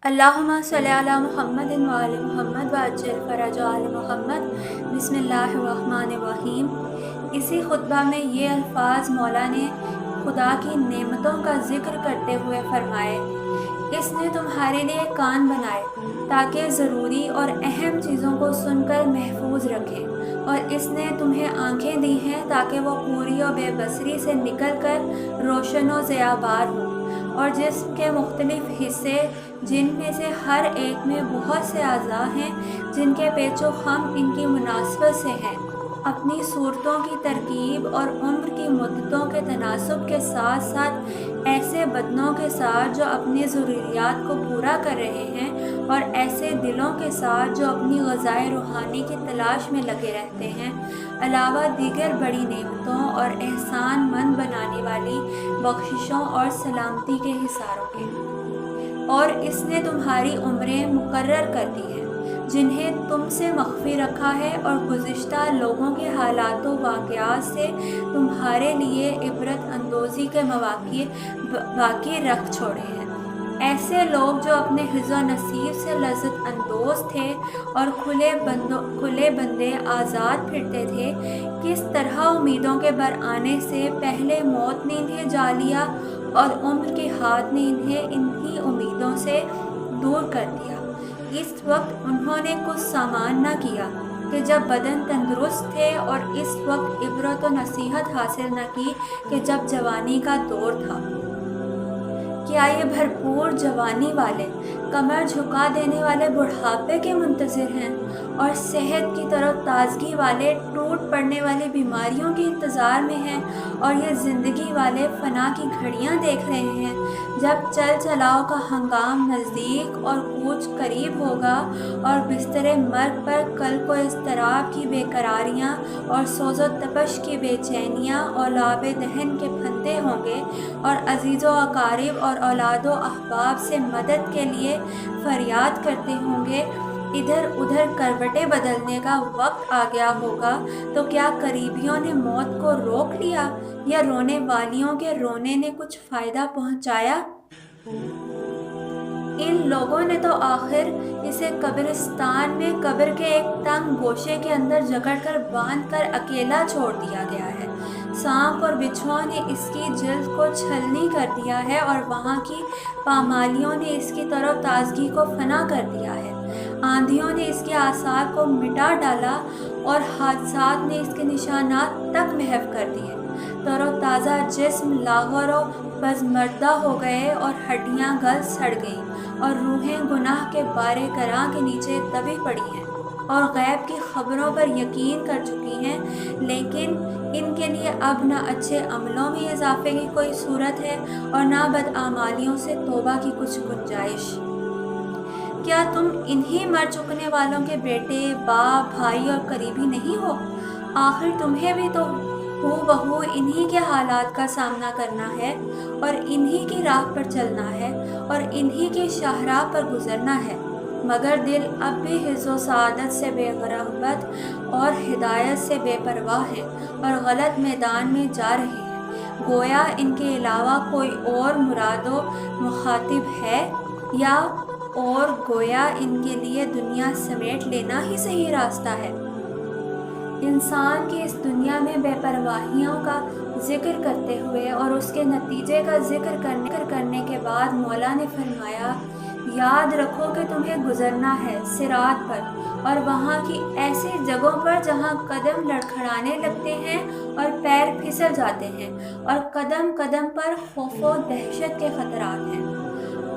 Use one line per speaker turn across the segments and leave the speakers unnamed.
اللہم صلی علی محمد و آل محمد وعجل فرج آل محمد۔ بسم اللہ الرحمن الرحیم۔ اسی خطبہ میں یہ الفاظ مولا نے خدا کی نعمتوں کا ذکر کرتے ہوئے فرمائے: اس نے تمہارے لیے کان بنائے تاکہ ضروری اور اہم چیزوں کو سن کر محفوظ رکھیں، اور اس نے تمہیں آنکھیں دی ہیں تاکہ وہ کوری و بے بصری سے نکل کر روشن و ضیابار ہوں، اور جسم کے مختلف حصے جن میں سے ہر ایک میں بہت سے اعضاء ہیں جن کے پیچ و خم ان کی مناسبت سے ہیں، اپنی صورتوں کی ترکیب اور عمر کی مدتوں کے تناسب کے ساتھ ساتھ ایسے بدنوں کے ساتھ جو اپنی ضروریات کو پورا کر رہے ہیں، اور ایسے دلوں کے ساتھ جو اپنی غذائے روحانی کی تلاش میں لگے رہتے ہیں، علاوہ دیگر بڑی نعمتوں اور احسان مند بنانے والی بخششوں اور سلامتی کے حصاروں کے۔ اور اس نے تمہاری عمریں مقرر کر دی ہیں جنہیں تم سے مخفی رکھا ہے، اور گزشتہ لوگوں کے حالات و واقعات سے تمہارے لیے عبرت اندوزی کے مواقع باقی رکھ چھوڑے ہیں۔ ایسے لوگ جو اپنے حظ و نصیب سے لذت اندوز تھے اور کھلے بندے آزاد پھرتے تھے، کس طرح امیدوں کے برآنے سے پہلے موت نے انہیں جا لیا، اور عمر کے ہاتھ نے انہیں انہی امیدوں سے دور کر دیا۔ اس وقت انہوں نے کچھ سامان نہ کیا کہ جب بدن تندرست تھے، اور اس وقت عبرت و نصیحت حاصل نہ کی کہ جب جوانی کا دور تھا۔ کیا یہ بھرپور جوانی والے کمر جھکا دینے والے بڑھاپے کے منتظر ہیں، اور صحت کی تر و تازگی والے ٹوٹ پڑنے والی بیماریوں کے انتظار میں ہیں، اور یہ زندگی والے فنا کی گھڑیاں دیکھ رہے ہیں جب چل چلاؤ کا ہنگام نزدیک اور کوچ قریب ہوگا، اور بستر مرگ پر قلب و اضطراب کی بے قراریاں اور سوز و تپش کی بے چینیاں اور لعاب دہن کے پھندے ہوں گے، اور عزیز و اقارب اور اولاد و احباب سے مدد کے لیے فریاد کرتے ہوں گے۔ ادھر ادھر کروٹیں بدلنے کا وقت آ گیا ہوگا، تو کیا قریبیوں نے موت کو روک لیا، یا رونے والیوں کے رونے نے کچھ فائدہ پہنچایا؟ ان لوگوں نے تو آخر اسے قبرستان میں قبر کے ایک تنگ گوشے کے اندر جکڑ کر باندھ کر اکیلا چھوڑ دیا گیا ہے۔ سانپ اور بچھوؤں نے اس کی جلد کو چھلنی کر دیا ہے، اور وہاں کی پامالیوں نے اس کی تر و تازگی کو فنا کر دیا ہے۔ آندھیوں نے اس کے آثار کو مٹا ڈالا، اور حادثات نے اس کے نشانات تک محو کر دیے۔ تر و تازہ جسم لاغر و پزمردہ ہو گئے، اور ہڈیاں گل سڑ گئیں، اور روحیں گناہ کے بارے گراں کے نیچے دبی پڑی ہیں، اور غیب کی خبروں پر یقین کر چکی ہیں، لیکن ان کے لیے اب نہ اچھے عملوں میں اضافے کی کوئی صورت ہے، اور نہ بدعمالیوں سے توبہ کی کچھ گنجائش۔ کیا تم انہی مر چکنے والوں کے بیٹے، باپ، بھائی اور قریبی نہیں ہو؟ آخر تمہیں بھی تو ہو بہو انہی کے حالات کا سامنا کرنا ہے، اور انہی کی راہ پر چلنا ہے، اور انہی کی شاہراہ پر گزرنا ہے، مگر دل اب بھی حظ و سعادت سے بے رغبت اور ہدایت سے بے پرواہ ہیں، اور غلط میدان میں جا رہے ہیں، گویا ان کے علاوہ کوئی اور مراد و مخاطب ہے، یا اور گویا ان کے لیے دنیا سمیٹ لینا ہی صحیح راستہ ہے۔ انسان کی اس دنیا میں بے پرواہیوں کا ذکر کرتے ہوئے اور اس کے نتیجے کا ذکر کرنے کے بعد مولا نے فرمایا: یاد رکھو کہ تمہیں گزرنا ہے صراط پر، اور وہاں کی ایسی جگہوں پر جہاں قدم لڑکھڑانے لگتے ہیں اور پیر پھسل جاتے ہیں، اور قدم قدم پر خوف و دہشت کے خطرات ہیں۔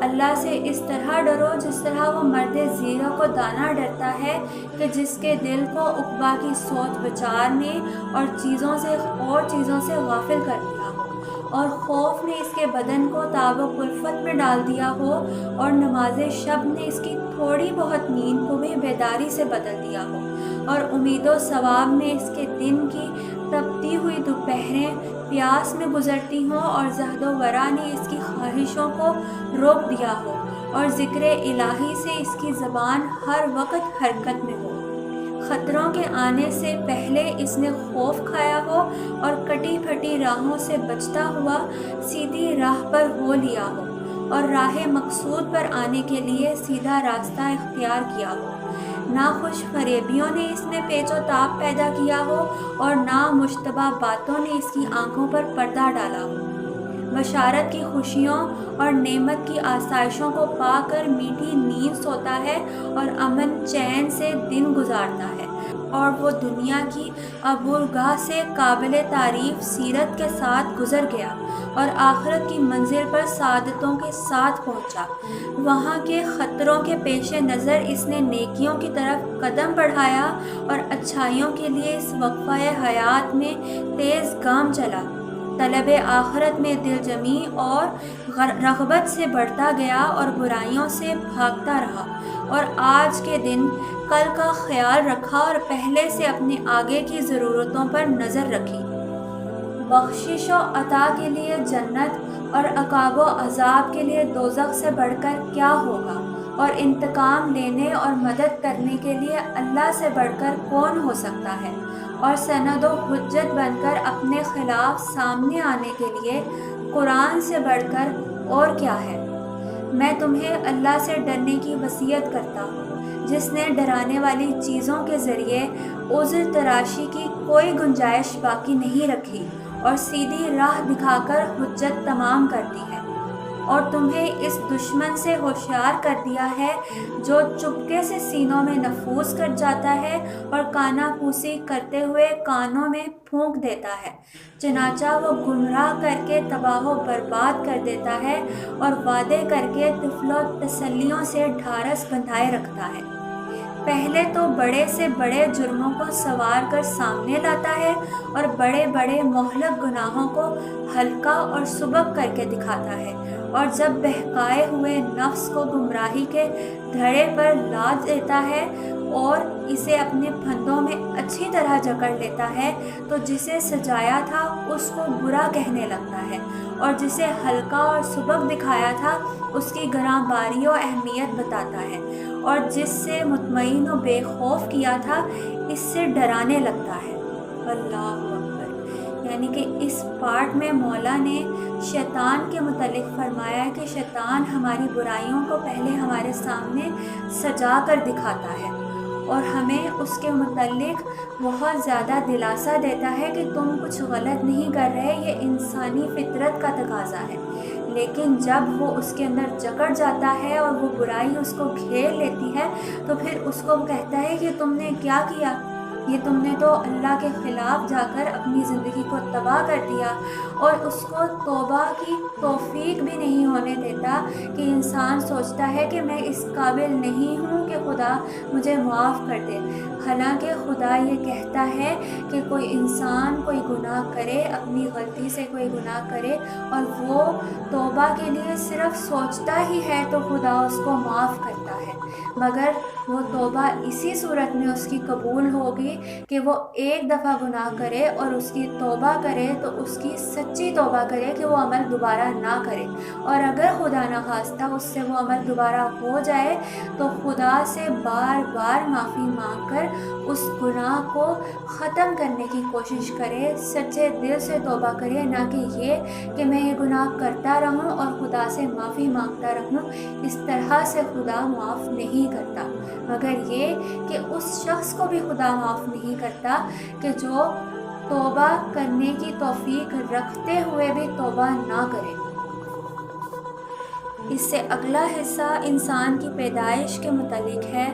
اللہ سے اس طرح ڈرو جس طرح وہ مرد زیرہ کو دانہ ڈرتا ہے، کہ جس کے دل کو عقبیٰ کی سوچ بچار نے اور چیزوں سے غافل کر دیا ہو، اور خوف نے اس کے بدن کو تاب و کلفت میں ڈال دیا ہو، اور نماز شب نے اس کی تھوڑی بہت نیند کو بھی بیداری سے بدل دیا ہو، اور امید و ثواب نے اس کے دن کی تپتی ہوئی دوپہریں پیاس میں گزرتی ہوں، اور زہد و ورع نے اس کی خواہشوں کو روک دیا ہو، اور ذکر الہی سے اس کی زبان ہر وقت حرکت میں ہو، خطروں کے آنے سے پہلے اس نے خوف کھایا ہو، اور کٹی پھٹی راہوں سے بچتا ہوا سیدھی راہ پر ہو لیا ہو، اور راہ مقصود پر آنے کے لیے سیدھا راستہ اختیار کیا ہو، نہ خوش فریبیوں نے اس میں پیچ و تاب پیدا کیا ہو اور نہ مشتبہ باتوں نے اس کی آنکھوں پر پردہ ڈالا ہو۔ بشارت کی خوشیوں اور نعمت کی آسائشوں کو پا کر میٹھی نیند سوتا ہے اور امن چین سے دن گزارتا ہے، اور وہ دنیا کی عبورگاہ سے قابل تعریف سیرت کے ساتھ گزر گیا اور آخرت کی منزل پر سعادتوں کے ساتھ پہنچا۔ وہاں کے خطروں کے پیش نظر اس نے نیکیوں کی طرف قدم بڑھایا اور اچھائیوں کے لیے اس وقفہ حیات میں تیز گام چلا۔ طلب آخرت میں دل جمی اور رغبت سے بڑھتا گیا اور برائیوں سے بھاگتا رہا، اور آج کے دن کل کا خیال رکھا اور پہلے سے اپنے آگے کی ضرورتوں پر نظر رکھی۔ بخشش و عطا کے لیے جنت اور عقاب و عذاب کے لیے دوزخ سے بڑھ کر کیا ہوگا، اور انتقام لینے اور مدد کرنے کے لیے اللہ سے بڑھ کر کون ہو سکتا ہے، اور سند و حجت بن کر اپنے خلاف سامنے آنے کے لیے قرآن سے بڑھ کر اور کیا ہے۔ میں تمہیں اللہ سے ڈرنے کی وصیت کرتا ہوں، جس نے ڈرانے والی چیزوں کے ذریعے عذر تراشی کی کوئی گنجائش باقی نہیں رکھی اور سیدھی راہ دکھا کر حجت تمام کر دی ہے، اور تمہیں اس دشمن سے ہوشیار کر دیا ہے جو چپکے سے سینوں میں نفوذ کر جاتا ہے اور کانا پوسی کرتے ہوئے کانوں میں پھونک دیتا ہے، چنانچہ وہ گمراہ کر کے تباہ و برباد کر دیتا ہے اور وعدے کر کے طفل و تسلیوں سے ڈھارس بندھائے رکھتا ہے۔ پہلے تو بڑے سے بڑے جرموں کو سوار کر سامنے لاتا ہے اور بڑے بڑے مہلک گناہوں کو ہلکا اور سبک کر کے دکھاتا ہے، اور جب بہکائے ہوئے نفس کو گمراہی کے دھڑے پر لاد دیتا ہے اور اسے اپنے پھندوں میں اچھی طرح جکڑ لیتا ہے تو جسے سجایا تھا اس کو برا کہنے لگتا ہے، اور جسے ہلکا اور سبک دکھایا تھا اس کی گراں باری و اہمیت بتاتا ہے، اور جس سے مطمئن و بے خوف کیا تھا اس سے ڈرانے لگتا ہے۔ اللہ اکبر۔ یعنی کہ اس پارٹ میں مولا نے شیطان کے متعلق فرمایا ہے کہ شیطان ہماری برائیوں کو پہلے ہمارے سامنے سجا کر دکھاتا ہے اور ہمیں اس کے متعلق بہت زیادہ دلاسا دیتا ہے کہ تم کچھ غلط نہیں کر رہے، یہ انسانی فطرت کا تقاضا ہے۔ لیکن جب وہ اس کے اندر جکڑ جاتا ہے اور وہ برائی اس کو گھیر لیتی ہے تو پھر اس کو کہتا ہے کہ تم نے کیا کیا، یہ تم نے تو اللہ کے خلاف جا کر اپنی زندگی کو تباہ کر دیا، اور اس کو توبہ کی توفیق بھی نہیں ہونے دیتا کہ انسان سوچتا ہے کہ میں اس قابل نہیں ہوں کہ خدا مجھے معاف کر دے، حالانکہ خدا یہ کہتا ہے کہ کوئی انسان کوئی گناہ کرے، اپنی غلطی سے کوئی گناہ کرے اور وہ توبہ کے لیے صرف سوچتا ہی ہے تو خدا اس کو معاف کرتا ہے، مگر وہ توبہ اسی صورت میں اس کی قبول ہوگی کہ وہ ایک دفعہ گناہ کرے اور اس کی توبہ کرے تو اس کی سچی توبہ کرے کہ وہ عمل دوبارہ نہ کرے، اور اگر خدا نخواستہ اس سے وہ عمل دوبارہ ہو جائے تو خدا سے بار بار معافی مانگ کر اس گناہ کو ختم کرنے کی کوشش کرے، سچے دل سے توبہ کرے، نہ کہ یہ کہ میں یہ گناہ کرتا رہوں اور خدا سے معافی مانگتا رہوں۔ اس طرح سے خدا معاف نہیں کرتا، مگر یہ کہ اس شخص کو بھی خدا معاف نہیں کرتا کہ جو توبہ کرنے کی توفیق رکھتے ہوئے بھی توبہ نہ کرے۔ اس سے اگلا حصہ انسان کی پیدائش کے متعلق ہے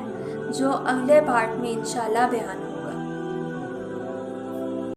جو اگلے پارٹ میں انشاءاللہ بیان ہوگا۔